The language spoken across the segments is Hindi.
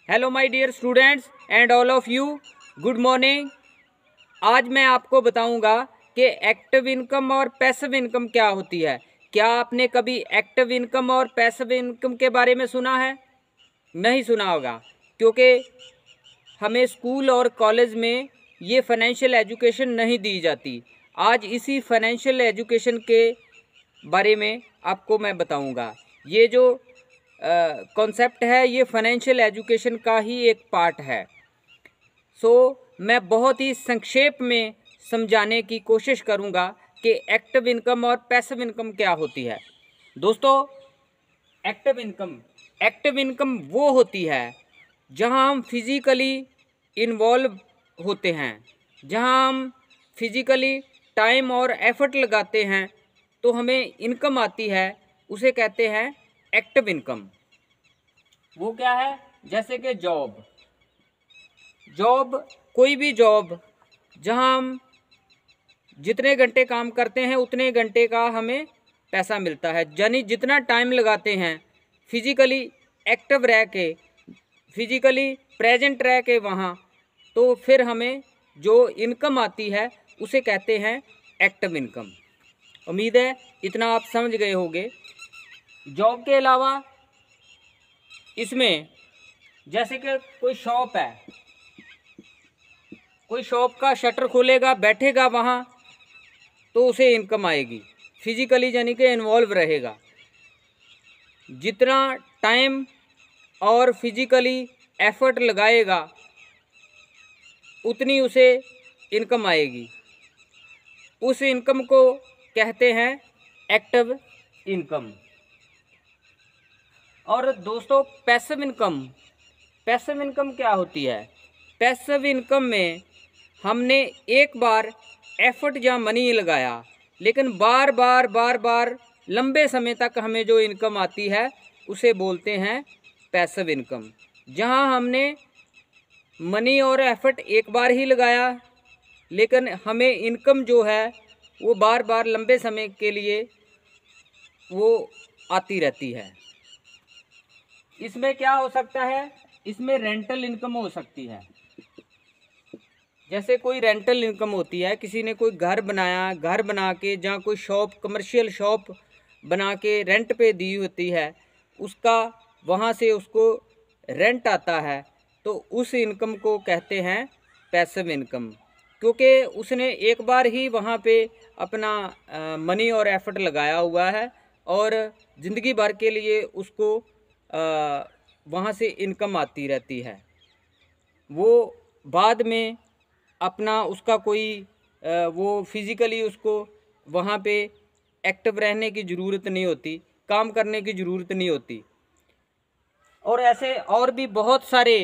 Hello my dear students and all of you, good morning. आज मैं आपको बताऊंगा कि एक्टिव इनकम और पैसिव इनकम क्या होती है। क्या आपने कभी एक्टिव इनकम और पैसिव इनकम के बारे में सुना है? नहीं सुना होगा, क्योंकि हमें स्कूल और कॉलेज में ये फाइनेंशियल एजुकेशन नहीं दी जाती। आज इसी फाइनेंशियल एजुकेशन के बारे में आपको मैं बताऊंगा। ये जो कॉन्सेप्ट है ये फाइनेंशियल एजुकेशन का ही एक पार्ट है। मैं बहुत ही संक्षेप में समझाने की कोशिश करूंगा कि एक्टिव इनकम और पैसिव इनकम क्या होती है। दोस्तों, एक्टिव इनकम वो होती है जहां हम फिज़िकली इन्वॉल्व होते हैं, जहां हम फिज़िकली टाइम और एफर्ट लगाते हैं तो हमें इनकम आती है, उसे कहते हैं एक्टिव इनकम। वो क्या है? जैसे कि जॉब, कोई भी जॉब जहां हम जितने घंटे काम करते हैं उतने घंटे का हमें पैसा मिलता है। यानी जितना टाइम लगाते हैं फिजिकली एक्टिव रह के, फिजिकली प्रेजेंट रह के वहाँ, तो फिर हमें जो इनकम आती है उसे कहते हैं एक्टिव इनकम। उम्मीद है इतना आप समझ गए होंगे। जॉब के अलावा इसमें जैसे कि कोई शॉप है, कोई शॉप का शटर खोलेगा, बैठेगा वहाँ, तो उसे इनकम आएगी। फिजिकली यानी कि इन्वॉल्व रहेगा, जितना टाइम और फिजिकली एफर्ट लगाएगा उतनी उसे इनकम आएगी। उस इनकम को कहते हैं एक्टिव इनकम। और दोस्तों, पैसिव इनकम क्या होती है? पैसिव इनकम में हमने एक बार एफर्ट या मनी लगाया, लेकिन बार बार लंबे समय तक हमें जो इनकम आती है उसे बोलते हैं पैसिव इनकम। जहां हमने मनी और एफर्ट एक बार ही लगाया, लेकिन हमें इनकम जो है वो बार बार लंबे समय के लिए वो आती रहती है। इसमें क्या हो सकता है? इसमें रेंटल इनकम हो सकती है। जैसे कोई रेंटल इनकम होती है, किसी ने कोई घर बनाया, घर बना के जहाँ कोई शॉप, कमर्शियल शॉप बना के रेंट पे दी होती है, उसका वहाँ से उसको रेंट आता है, तो उस इनकम को कहते हैं पैसिव इनकम। क्योंकि उसने एक बार ही वहाँ पे अपना मनी और एफर्ट लगाया हुआ है और ज़िंदगी भर के लिए उसको वहाँ से इनकम आती रहती है। वो बाद में अपना उसका कोई वो फिज़िकली उसको वहाँ पे एक्टिव रहने की ज़रूरत नहीं होती, काम करने की ज़रूरत नहीं होती। और ऐसे और भी बहुत सारे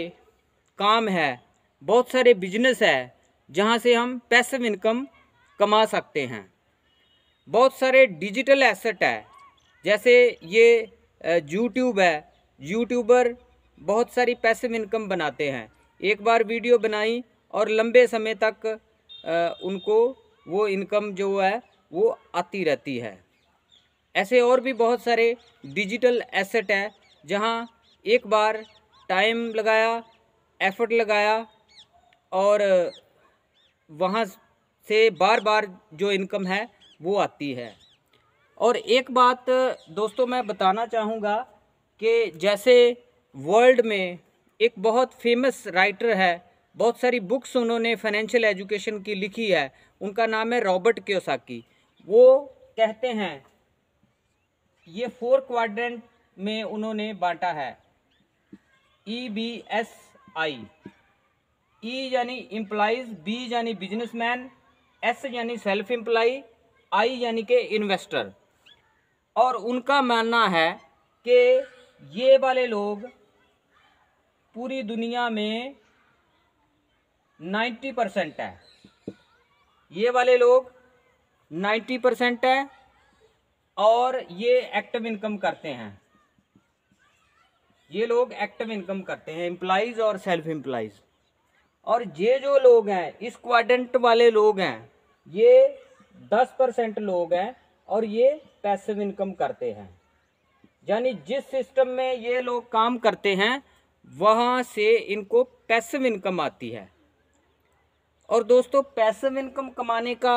काम है, बहुत सारे बिजनेस है जहाँ से हम पैसिव इनकम कमा सकते हैं। बहुत सारे डिजिटल एसेट है, जैसे ये यूट्यूब है, यूट्यूबर बहुत सारी पैसिव इनकम बनाते हैं। एक बार वीडियो बनाई और लंबे समय तक उनको वो इनकम जो है वो आती रहती है। ऐसे और भी बहुत सारे डिजिटल एसेट है जहाँ एक बार टाइम लगाया, एफर्ट लगाया और वहाँ से बार बार जो इनकम है वो आती है। और एक बात दोस्तों मैं बताना चाहूँगा कि जैसे वर्ल्ड में एक बहुत फेमस राइटर है, बहुत सारी बुक्स उन्होंने फाइनेंशियल एजुकेशन की लिखी है, उनका नाम है रॉबर्ट कियोसाकी। वो कहते हैं, ये 4 क्वाड्रेंट में उन्होंने बांटा है, EBSI। ई यानी इम्प्लाइज, बी यानी बिजनेसमैन, एस यानी सेल्फ एम्प्लॉय, आई यानी के इन्वेस्टर। और उनका मानना है कि ये वाले लोग पूरी दुनिया में 90% है। ये वाले लोग 90% है और ये एक्टिव इनकम करते हैं। ये लोग एक्टिव इनकम करते हैं, एम्प्लॉइज और सेल्फ एम्प्लॉइज। और ये जो लोग हैं, इस क्वाड्रेंट वाले लोग हैं, ये 10% लोग हैं और ये पैसिव इनकम करते हैं। यानी जिस सिस्टम में ये लोग काम करते हैं वहाँ से इनको पैसिव इनकम आती है। और दोस्तों पैसिव इनकम कमाने का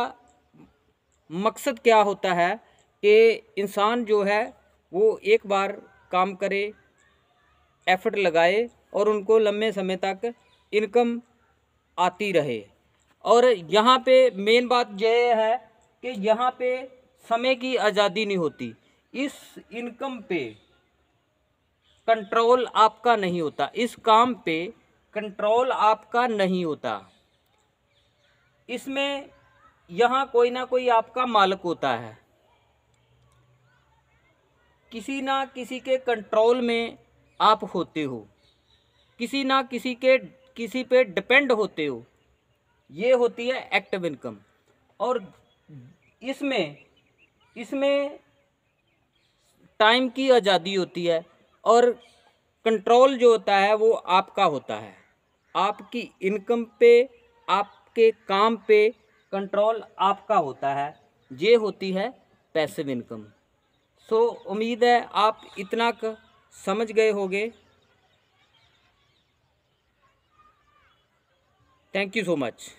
मकसद क्या होता है कि इंसान जो है वो एक बार काम करे, एफर्ट लगाए और उनको लंबे समय तक इनकम आती रहे। और यहाँ पे मेन बात यह है कि यहाँ पे समय की आज़ादी नहीं होती, इस इनकम पे कंट्रोल आपका नहीं होता, इस काम पे कंट्रोल आपका नहीं होता। इसमें यहाँ कोई ना कोई आपका मालिक होता है, किसी ना किसी के कंट्रोल में आप होते हो, किसी ना किसी पे डिपेंड होते हो। ये होती है एक्टिव इनकम। और इसमें टाइम की आज़ादी होती है और कंट्रोल जो होता है वो आपका होता है। आपकी इनकम पे, आपके काम पे कंट्रोल आपका होता है। ये होती है पैसिव इनकम। सो उम्मीद है आप इतना समझ गए होंगे। Thank you so much.